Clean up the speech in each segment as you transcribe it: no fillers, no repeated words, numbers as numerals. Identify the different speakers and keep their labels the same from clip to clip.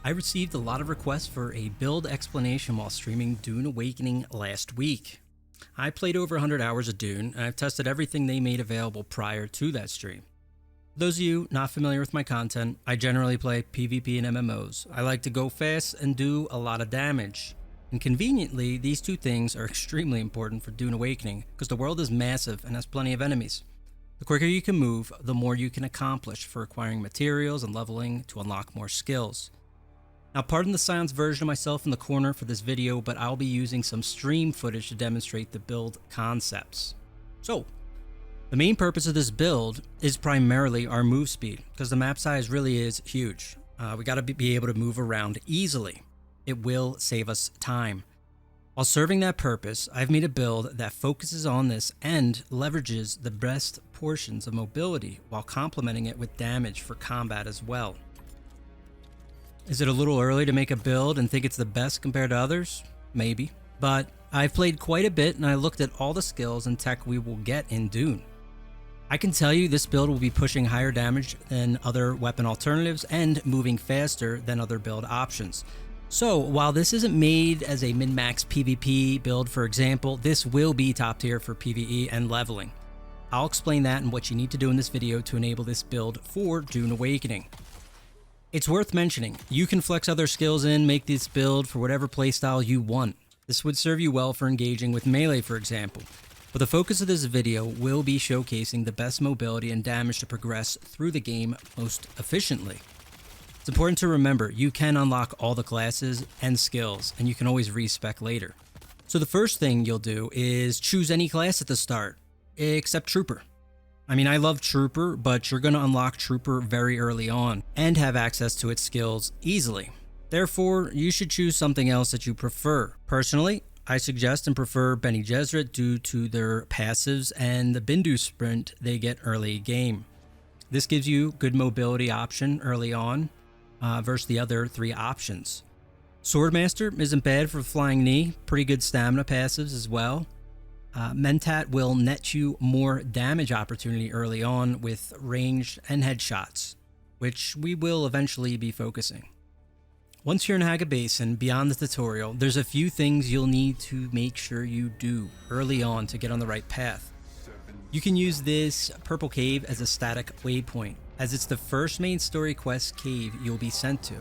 Speaker 1: I received a lot of requests for a build explanation while streaming Dune Awakening last week. I played over 100 hours of Dune, and I've tested everything they made available prior to that stream. For those of you not familiar with my content, I generally play PvP and MMOs. I like to go fast and do a lot of damage. And conveniently, these two things are extremely important for Dune Awakening, because the world is massive and has plenty of enemies. The quicker you can move, the more you can accomplish for acquiring materials and leveling to unlock more skills. Now, pardon the silence version of myself in the corner for this video, but I'll be using some stream footage to demonstrate the build concepts. So, the main purpose of this build is primarily our move speed, because the map size really is huge. We gotta be able to move around easily. It will save us time. While serving that purpose, I've made a build that focuses on this and leverages the best portions of mobility while complementing it with damage for combat as well. Is it a little early to make a build and think it's the best compared to others? Maybe. But I've played quite a bit and I looked at all the skills and tech we will get in Dune. I can tell you this build will be pushing higher damage than other weapon alternatives and moving faster than other build options. So while this isn't made as a min-max PvP build, for example, this will be top tier for PvE and leveling. I'll explain that and what you need to do in this video to enable this build for Dune Awakening. It's worth mentioning, you can flex other skills in, make this build for whatever playstyle you want. This would serve you well for engaging with melee, for example. But the focus of this video will be showcasing the best mobility and damage to progress through the game most efficiently. It's important to remember, you can unlock all the classes and skills, and you can always respec later. So the first thing you'll do is choose any class at the start, except Trooper. I mean, I love Trooper, but you're going to unlock Trooper very early on and have access to its skills easily. Therefore, you should choose something else that you prefer. Personally, I suggest and prefer Bene Gesserit due to their passives and the Bindu sprint they get early game. This gives you good mobility option early on versus the other three options. Swordmaster isn't bad for flying knee, pretty good stamina passives as well. Mentat will net you more damage opportunity early on with ranged and headshots, which we will eventually be focusing. Once you're in Hagga Basin, beyond the tutorial, there's a few things you'll need to make sure you do early on to get on the right path. You can use this purple cave as a static waypoint, as it's the first main story quest cave you'll be sent to.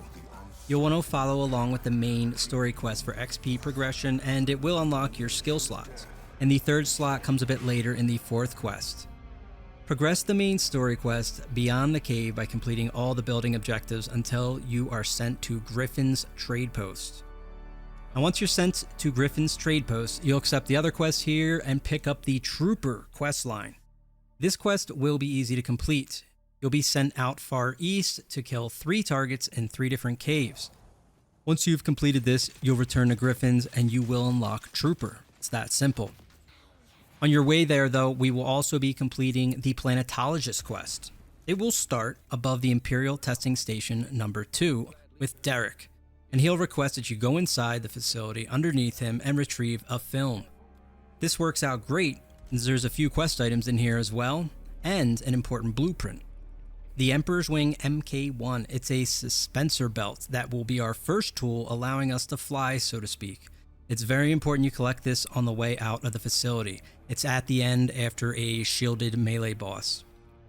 Speaker 1: You'll want to follow along with the main story quest for XP progression, and it will unlock your skill slots. And the third slot comes a bit later in the fourth quest. Progress the main story quest beyond the cave by completing all the building objectives until you are sent to Griffin's trade post. And once you're sent to Griffin's trade post, you'll accept the other quests here and pick up the Trooper quest line. This quest will be easy to complete. You'll be sent out far east to kill 3 targets in 3 different caves. Once you've completed this, you'll return to Griffin's and you will unlock Trooper. It's that simple. On your way there, though, we will also be completing the Planetologist Quest. It will start above the Imperial Testing Station number 2 with Derek, and he'll request that you go inside the facility underneath him and retrieve a film. This works out great, as there's a few quest items in here as well, and an important blueprint. The Emperor's Wing Mk1, it's a suspensor belt that will be our first tool allowing us to fly, so to speak. It's very important you collect this on the way out of the facility. It's at the end after a shielded melee boss.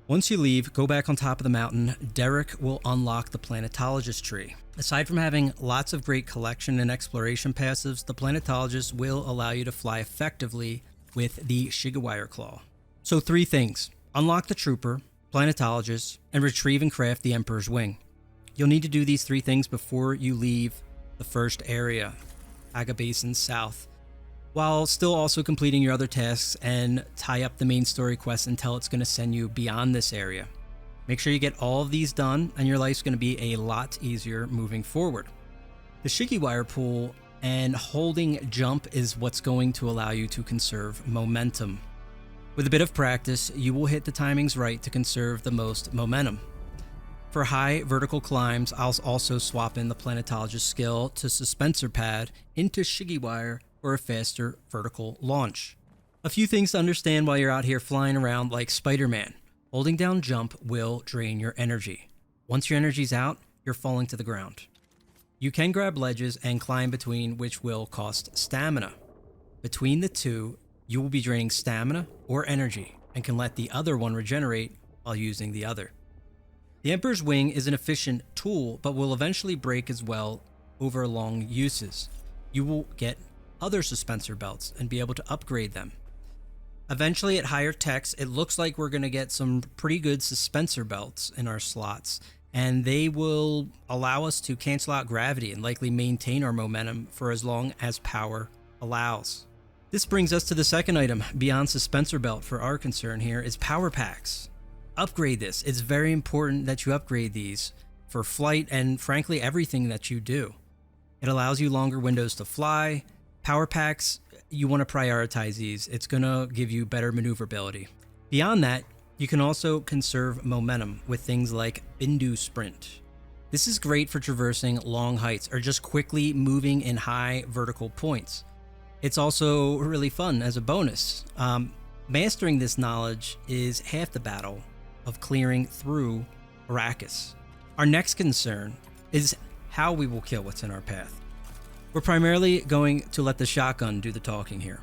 Speaker 1: Once you leave, go back on top of the mountain. Derek will unlock the Planetologist tree. Aside from having lots of great collection and exploration passives, the Planetologist will allow you to fly effectively with the Shigawire Claw. So 3 things. Unlock the Trooper, Planetologist, and retrieve and craft the Emperor's Wing. You'll need to do these 3 things before you leave the first area, Hagga Basin South, while still also completing your other tasks and tie up the main story quest until it's going to send you beyond this area. Make sure you get all of these done and your life's going to be a lot easier moving forward. The Shigawire pool and holding jump is what's going to allow you to conserve momentum. With a bit of practice, you will hit the timings right to conserve the most momentum. For high vertical climbs, I'll also swap in the Planetologist skill to Suspensor Pad into Shigawire for a faster vertical launch. A few things to understand while you're out here flying around like Spider-Man. Holding down jump will drain your energy. Once your energy's out, you're falling to the ground. You can grab ledges and climb between, which will cost stamina. Between the two, you will be draining stamina or energy and can let the other one regenerate while using the other. The Emperor's Wing is an efficient tool, but will eventually break as well over long uses. You will get other suspensor belts and be able to upgrade them. Eventually at higher techs, it looks like we're going to get some pretty good suspensor belts in our slots, and they will allow us to cancel out gravity and likely maintain our momentum for as long as power allows. This brings us to the second item beyond suspensor belt for our concern here is power packs. Upgrade this. It's very important that you upgrade these for flight and frankly everything that you do. It allows you longer windows to fly. Power packs, you want to prioritize these. It's going to give you better maneuverability. Beyond that, you can also conserve momentum with things like Bindu Sprint. This is great for traversing long heights or just quickly moving in high vertical points. It's also really fun as a bonus. Mastering this knowledge is half the battle of clearing through Arrakis. Our next concern is how we will kill what's in our path. We're primarily going to let the shotgun do the talking here.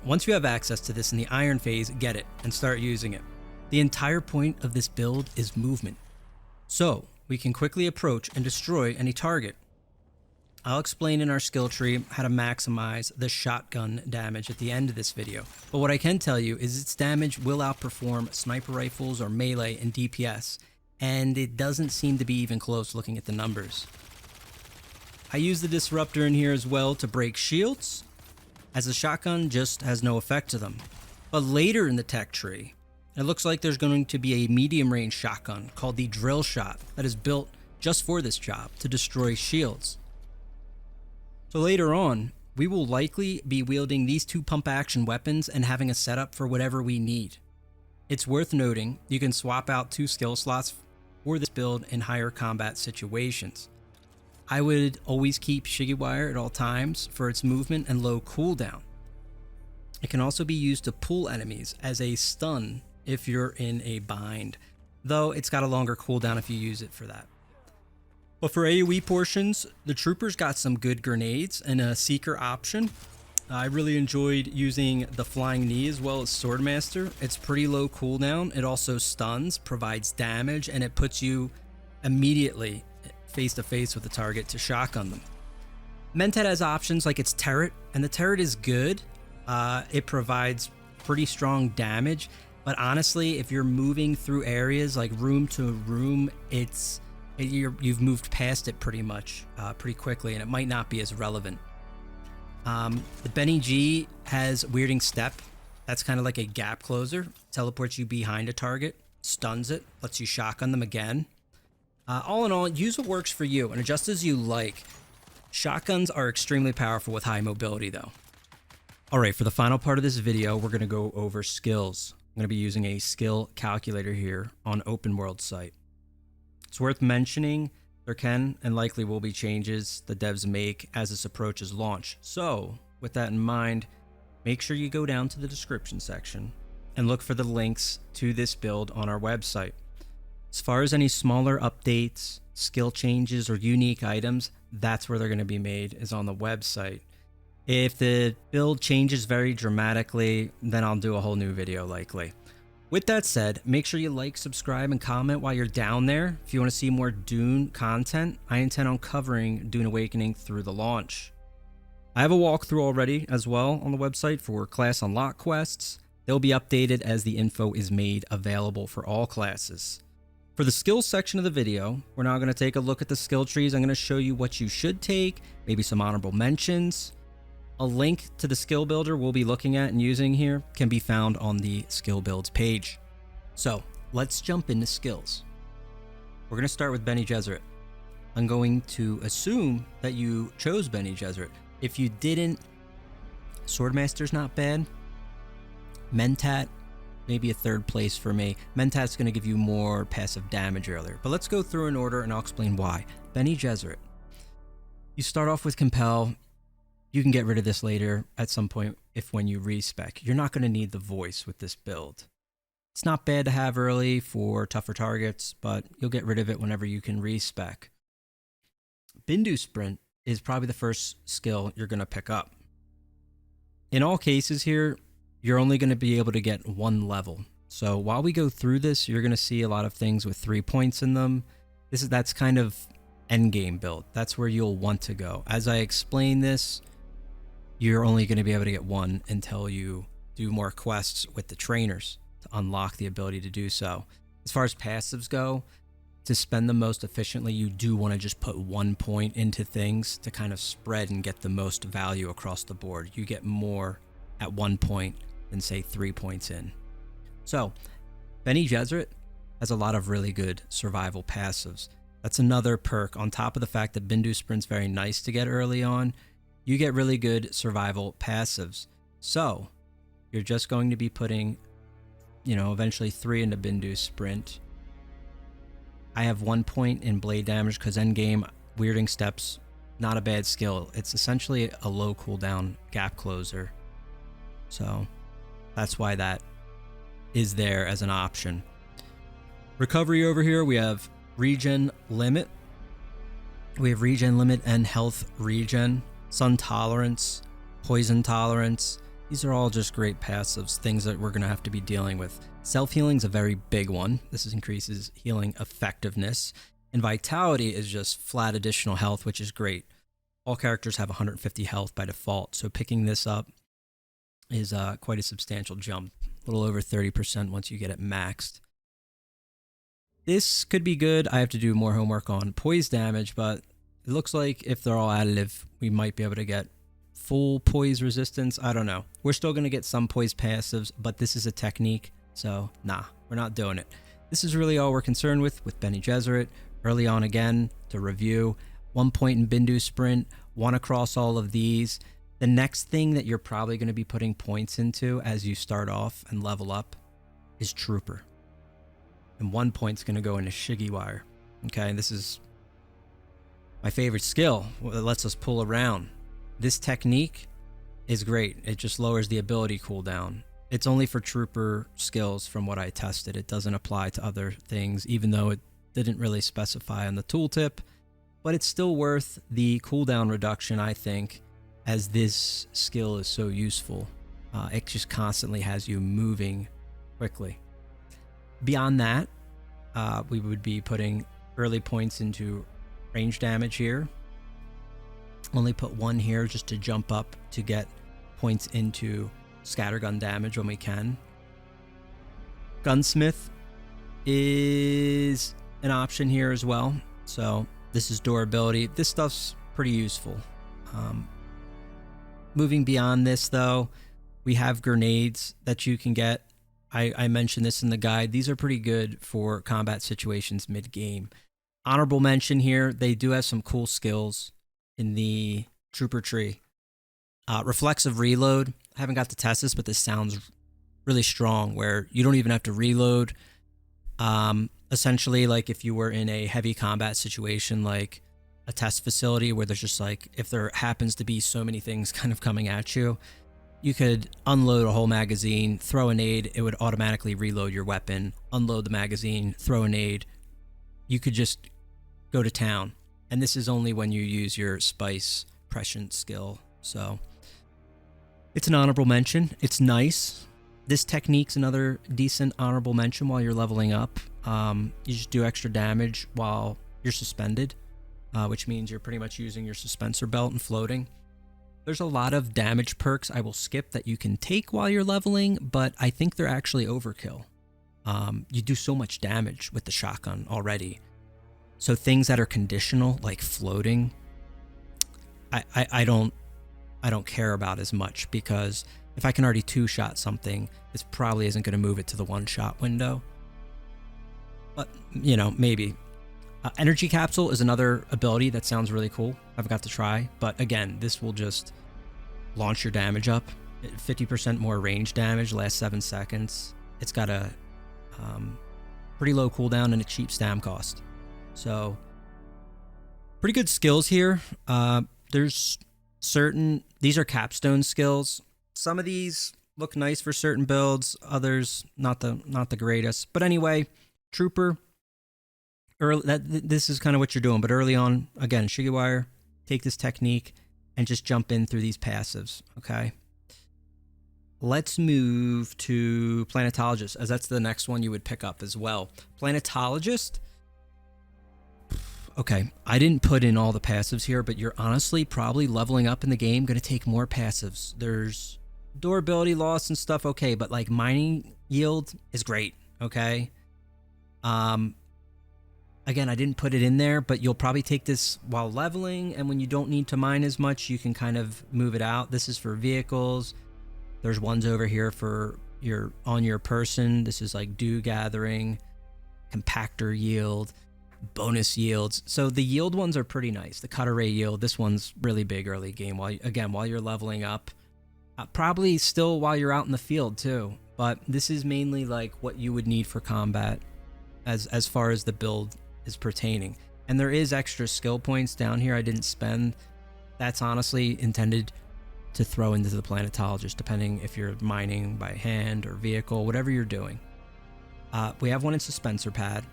Speaker 1: Once you have access to this in the iron phase, get it and start using it. The entire point of this build is movement, so we can quickly approach and destroy any target. I'll explain in our skill tree how to maximize the shotgun damage at the end of this video, but what I can tell you is its damage will outperform sniper rifles or melee in DPS, and it doesn't seem to be even close looking at the numbers. I use the disruptor in here as well to break shields, as the shotgun just has no effect to them. But later in the tech tree, it looks like there's going to be a medium range shotgun called the drill shot that is built just for this job to destroy shields. So later on, we will likely be wielding these two pump action weapons and having a setup for whatever we need. It's worth noting you can swap out 2 skill slots for this build in higher combat situations. I would always keep Shigiwire at all times for its movement and low cooldown. It can also be used to pull enemies as a stun if you're in a bind, though it's got a longer cooldown if you use it for that. But for AoE portions, the troopers got some good grenades and a seeker option. I really enjoyed using the flying knee as well as Swordmaster. It's pretty low cooldown. It also stuns, provides damage, and it puts you immediately face to face with the target to shotgun them. Mentat has options like its turret, and the turret is good. It provides pretty strong damage, but honestly, if you're moving through areas like room to room, you've moved past it pretty much pretty quickly, and it might not be as relevant. The Bene G has Weirding Step. That's kind of like a gap closer. Teleports you behind a target, stuns it, lets you shotgun them again. All in all, use what works for you and adjust as you like. Shotguns are extremely powerful with high mobility though. Alright, for the final part of this video, we're going to go over skills. I'm going to be using a skill calculator here on Open World site. It's worth mentioning there can and likely will be changes the devs make as this approaches launch. So, with that in mind, make sure you go down to the description section and look for the links to this build on our website. As far as any smaller updates, skill changes, or unique items, that's where they're going to be made, is on the website. If the build changes very dramatically, then I'll do a whole new video likely. With that said, make sure you like, subscribe, and comment while you're down there. If you want to see more Dune content, I intend on covering Dune Awakening through the launch. I have a walkthrough already as well on the website for class unlock quests. They'll be updated as the info is made available for all classes. For the skills section of the video, we're now going to take a look at the skill trees. I'm going to show you what you should take, maybe some honorable mentions. A link to the skill builder we'll be looking at and using here can be found on the skill builds page. So let's jump into skills. We're going to start with Bene Gesserit. I'm going to assume that you chose Bene Gesserit. If you didn't, Swordmaster's not bad. Mentat, maybe a third place for me. Mentat's going to give you more passive damage earlier. But let's go through in order and I'll explain why. Bene Gesserit. You start off with Compel. You can get rid of this later at some point when you respec. You're not going to need the voice with this build. It's not bad to have early for tougher targets, but you'll get rid of it whenever you can respec. Bindu Sprint is probably the first skill you're going to pick up. In all cases here, you're only going to be able to get one level. So while we go through this, you're going to see a lot of things with 3 points in them. That's kind of endgame build. That's where you'll want to go. As I explain this, you're only going to be able to get one until you do more quests with the trainers to unlock the ability to do so. As far as passives go, to spend them most efficiently, you do want to just put 1 point into things to kind of spread and get the most value across the board. You get more at 1 point than say 3 points in. So Bene Gesserit has a lot of really good survival passives. That's another perk. On top of the fact that Bindu Sprint's very nice to get early on, you get really good survival passives. So you're just going to be putting, eventually 3 into Bindu Sprint. I have 1 point in blade damage because endgame weirding steps, not a bad skill. It's essentially a low cooldown gap closer. So that's why that is there as an option. Recovery over here, we have regen limit. We have regen limit and health regen, sun tolerance, poison tolerance. These are all just great passives, things that we're going to have to be dealing with. Self-healing is a very big one. This increases healing effectiveness. And vitality is just flat additional health, which is great. All characters have 150 health by default, so picking this up is quite a substantial jump. A little over 30% once you get it maxed. This could be good. I have to do more homework on poise damage, but it looks like if they're all additive, we might be able to get full poise resistance. I don't know. We're still going to get some poise passives, but this is a technique, so nah, we're not doing it. This is really all we're concerned with Bene Gesserit. Early on again, to review, 1 point in Bindu Sprint, 1 across all of these. The next thing that you're probably going to be putting points into as you start off and level up is Trooper. And 1 point's going to go into Shigiwire. Okay, this is my favorite skill. It lets us pull around. This technique is great. It just lowers the ability cooldown. It's only for Trooper skills from what I tested. It doesn't apply to other things, even though it didn't really specify on the tooltip. But it's still worth the cooldown reduction, I think, as this skill is so useful. It just constantly has you moving quickly. Beyond that, we would be putting early points into range damage here. Only put 1 here just to jump up to get points into scattergun damage when we can. Gunsmith is an option here as well. So this is durability. This stuff's pretty useful. Moving beyond this though, we have grenades that you can get. I mentioned this in the guide. These are pretty good for combat situations mid-game. Honorable mention here, they do have some cool skills in the Trooper tree. Reflexive reload. I haven't got to test this, but this sounds really strong where you don't even have to reload. Essentially, like if you were in a heavy combat situation, like a test facility where there's just like, if there happens to be so many things kind of coming at you, you could unload a whole magazine, throw a nade, it would automatically reload your weapon, unload the magazine, throw a nade. You could just go to town. And this is only when you use your spice prescient skill. So it's an honorable mention. It's nice. This technique's another decent honorable mention while you're leveling up. You just do extra damage while you're suspended, which means you're pretty much using your suspensor belt and floating. There's a lot of damage perks I will skip that you can take while you're leveling, but I think they're actually overkill. You do so much damage with the shotgun already. So things that are conditional, like floating, I don't care about as much, because if I can already 2-shot something, this probably isn't going to move it to the 1-shot window. But, maybe. Energy Capsule is another ability that sounds really cool. I've got to try. But again, this will just launch your damage up. 50% more range damage, last 7 seconds. It's got a pretty low cooldown and a cheap stam cost. So, pretty good skills here. These are capstone skills. Some of these look nice for certain builds, others not the greatest. But anyway, Trooper, this is kind of what you're doing, but early on, again, Shigiwire, take this technique and just jump in through these passives, okay? Let's move to Planetologist, as that's the next one you would pick up as well. Planetologist, okay, I didn't put in all the passives here, but you're honestly probably leveling up in the game, going to take more passives. There's durability loss and stuff, okay, but like mining yield is great, okay? Again, I didn't put it in there, but you'll probably take this while leveling, and when you don't need to mine as much, you can kind of move it out. This is for vehicles. There's ones over here for on your person. This is like dew gathering, compactor yield, bonus yields. So the yield ones are pretty nice. The cut array yield, this one's really big early game. While you're leveling up, probably still while you're out in the field too. But this is mainly like what you would need for combat, as far as the build is pertaining. And there is extra skill points down here I didn't spend. That's honestly intended to throw into the Planetologist, depending if you're mining by hand or vehicle, whatever you're doing. We have one in Suspensor Pad,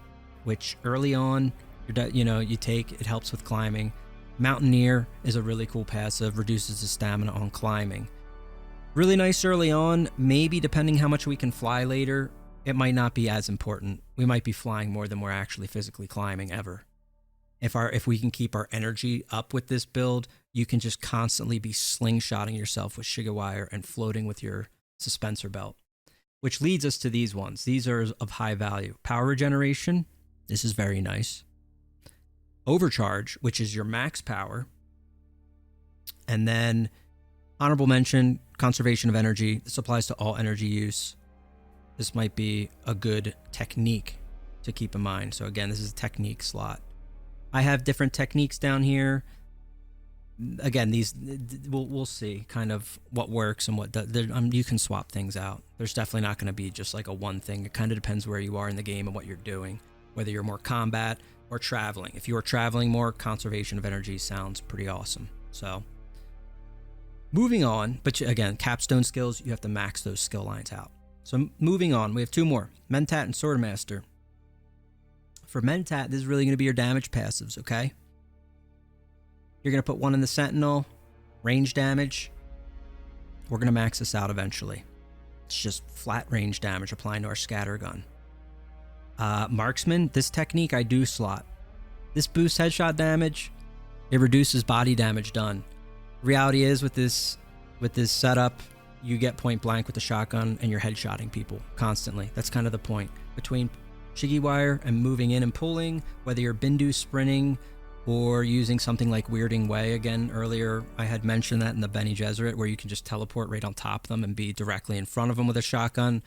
Speaker 1: which early on, you take, it helps with climbing. Mountaineer is a really cool passive, reduces the stamina on climbing. Really nice early on, maybe depending how much we can fly later, it might not be as important. We might be flying more than we're actually physically climbing ever. If we can keep our energy up with this build, you can just constantly be slingshotting yourself with Shigiwire and floating with your suspensor belt. Which leads us to these ones. These are of high value. Power regeneration, this is very nice. Overcharge, which is your max power. And then honorable mention, conservation of energy. This applies to all energy use. This might be a good technique to keep in mind. So again, this is a technique slot. I have different techniques down here. Again, these we'll see kind of what works and what you can swap things out. There's definitely not going to be just like a one thing. It kind of depends where you are in the game and what you're doing, whether you're more combat or traveling. If you are traveling more, conservation of energy sounds pretty awesome. So moving on, but again, capstone skills, you have to max those skill lines out. So moving on, we have two more, Mentat and Swordmaster. For Mentat, this is really going to be your damage passives, okay? You're going to put one in the Sentinel, range damage. We're going to max this out eventually. It's just flat range damage applying to our scatter gun. Marksman, this technique I do slot. This boosts headshot damage. It reduces body damage done. Reality is with this setup, you get point blank with the shotgun and you're headshotting people constantly. That's kind of the point. Between Shigiwire and moving in and pulling, whether you're Bindu sprinting or using something like Weirding Way. Again, earlier I had mentioned that in the Bene Gesserit, where you can just teleport right on top of them and be directly in front of them with a shotgun,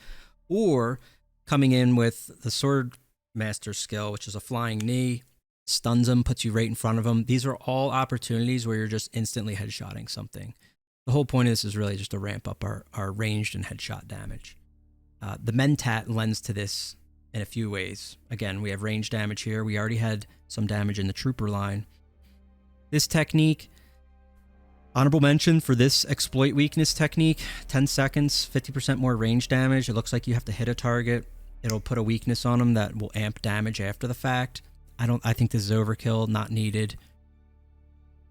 Speaker 1: or coming in with the Swordmaster skill, which is a flying knee, stuns them, puts you right in front of them. These are all opportunities where you're just instantly headshotting something. The whole point of this is really just to ramp up our ranged and headshot damage. The Mentat lends to this in a few ways. Again, we have range damage here. We already had some damage in the trooper line. This technique, honorable mention for this exploit weakness technique, 10 seconds, 50% more range damage. It looks like you have to hit a target. It'll put a weakness on them that will amp damage after the fact. I think this is overkill, not needed.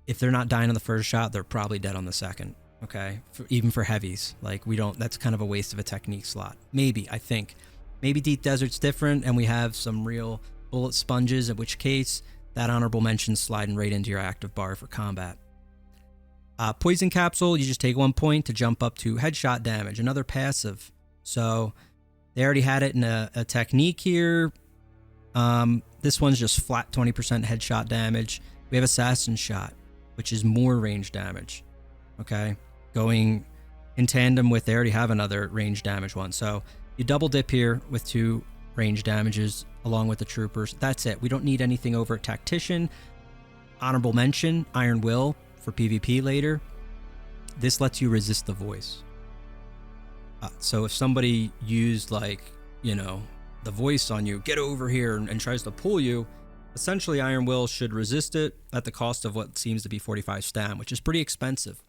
Speaker 1: If they're not dying on the first shot, they're probably dead on the second. Okay, even for heavies, like that's kind of a waste of a technique slot. Maybe, I think. Maybe Deep Desert's different and we have some real bullet sponges, in which case that honorable mention sliding right into your active bar for combat. Poison Capsule, you just take 1 point to jump up to headshot damage, another passive. So they already had it in a technique here. This one's just flat 20% headshot damage. We have Assassin Shot, which is more range damage. Okay, going in tandem with, they already have another range damage one. So you double dip here with 2 range damages along with the troopers. That's it. We don't need anything over at Tactician. Honorable mention, Iron Will for PvP later. This lets you resist the voice. So if somebody used the voice on you, get over here, and tries to pull you, essentially Iron Will should resist it at the cost of what seems to be 45 stam, which is pretty expensive.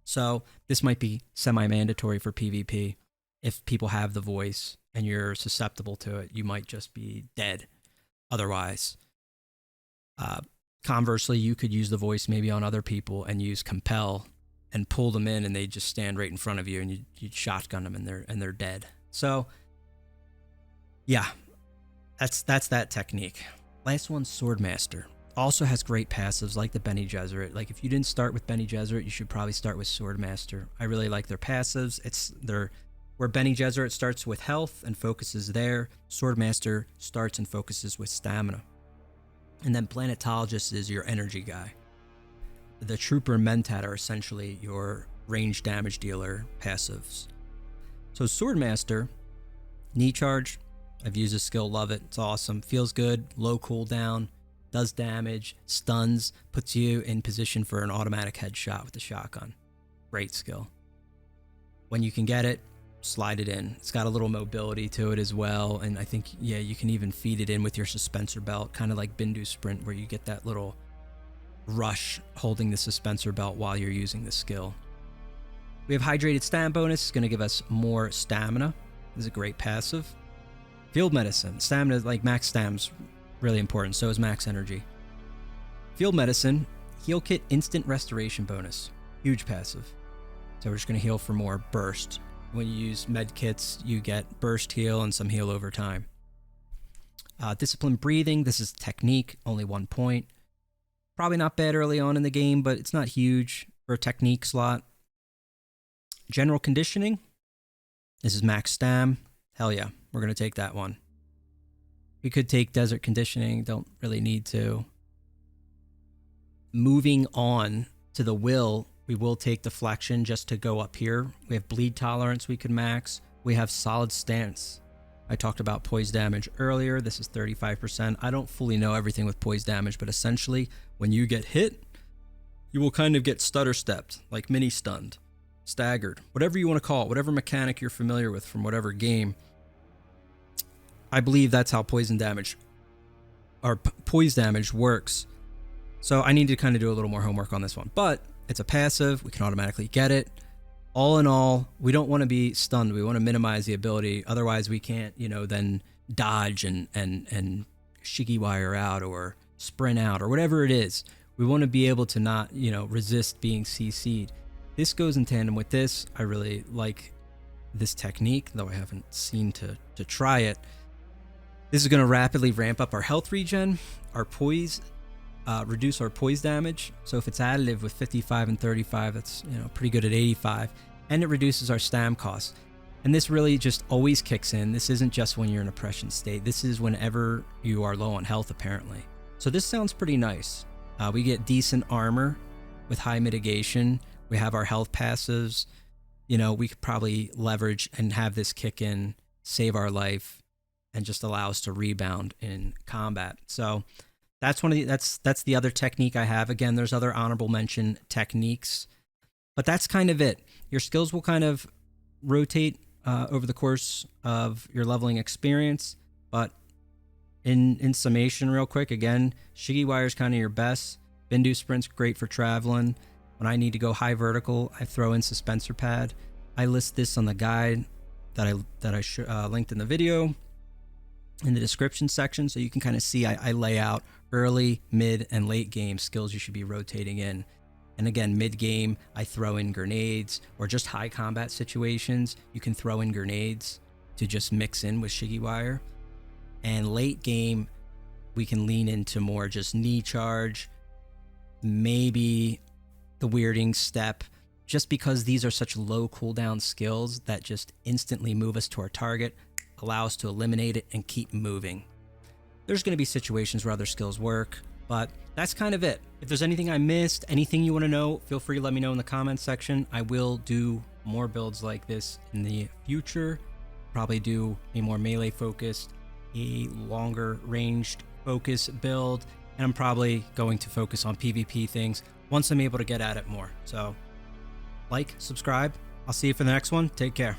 Speaker 1: So this might be semi-mandatory for PvP. If people have the voice and you're susceptible to it, you might just be dead otherwise. Conversely, you could use the voice maybe on other people and use compel and pull them in, and they just stand right in front of you, and you shotgun them, and they're dead. So yeah, that's that technique. Last one, Swordmaster. Also has great passives like the Bene Gesserit. Like if you didn't start with Bene Gesserit, you should probably start with Swordmaster. I really like their passives. Where Bene Gesserit starts with health and focuses there, Swordmaster starts and focuses with stamina. And then Planetologist is your energy guy. The Trooper and Mentat are essentially your range damage dealer passives. So Swordmaster, knee charge. I've used this skill, love it. It's awesome. Feels good, low cooldown, does damage, stuns, puts you in position for an automatic headshot with the shotgun. Great skill. When you can get it, slide it in. It's got a little mobility to it as well, and I think, yeah, you can even feed it in with your suspensor belt, kind of like Bindu Sprint, where you get that little rush holding the suspensor belt while you're using the skill. We have Hydrated Stam bonus. It's going to give us more stamina. This is a great passive. Field Medicine. Stamina, like max stam's really important. So is max energy. Field Medicine. Heal Kit instant restoration bonus. Huge passive. So we're just going to heal for more burst. When you use med kits, you get burst heal and some heal over time. Disciplined Breathing. This is technique. Only 1 point. Probably not bad early on in the game, but it's not huge for a technique slot. General Conditioning. This is max stam. Hell yeah, we're going to take that one. We could take Desert Conditioning, don't really need to. Moving on to the will, we will take Deflection just to go up here. We have Bleed Tolerance we could max. We have Solid Stance. I talked about poise damage earlier. This is 35%. I don't fully know everything with poise damage, but essentially when you get hit, you will kind of get stutter stepped, like mini stunned, staggered, whatever you want to call it, whatever mechanic you're familiar with from whatever game. I believe that's how poison damage or poise damage works. So I need to kind of do a little more homework on this one, but it's a passive. We can automatically get it. All in all, we don't want to be stunned. We want to minimize the ability. Otherwise we can't, then dodge and shiggy wire out or sprint out or whatever it is. We want to be able to not, resist being CC'd. This goes in tandem with this. I really like this technique, though I haven't seen to try it. This is going to rapidly ramp up our health regen, our poise, reduce our poise damage. So if it's additive with 55 and 35, that's pretty good at 85, and it reduces our stam costs. And this really just always kicks in. This isn't just when you're in a oppression state. This is whenever you are low on health, apparently. So this sounds pretty nice. We get decent armor with high mitigation. We have our health passives. We could probably leverage and have this kick in, save our life, and just allow us to rebound in combat. So that's that's the other technique I have. Again, there's other honorable mention techniques, but that's kind of it. Your skills will kind of rotate over the course of your leveling experience, but in summation real quick, again, Shiggy Wire is kind of your best. Bindu Sprint's great for traveling. When I need to go high vertical, I throw in Suspensor Pad. I list this on the guide that I linked in the video in the description section, so you can kind of see I lay out early, mid, and late game skills you should be rotating in. And again, mid game, I throw in grenades, or just high combat situations, you can throw in grenades to just mix in with Shiggy Wire. And late game, we can lean into more just knee charge, maybe the weirding step, just because these are such low cooldown skills that just instantly move us to our target, allow us to eliminate it and keep moving. There's going to be situations where other skills work, but that's kind of it. If there's anything I missed, anything you want to know, feel free to let me know in the comments section. I will do more builds like this in the future. Probably do a more melee focused, a longer ranged focus build, and I'm probably going to focus on PvP things once I'm able to get at it more. So like, subscribe. I'll see you for the next one. Take care.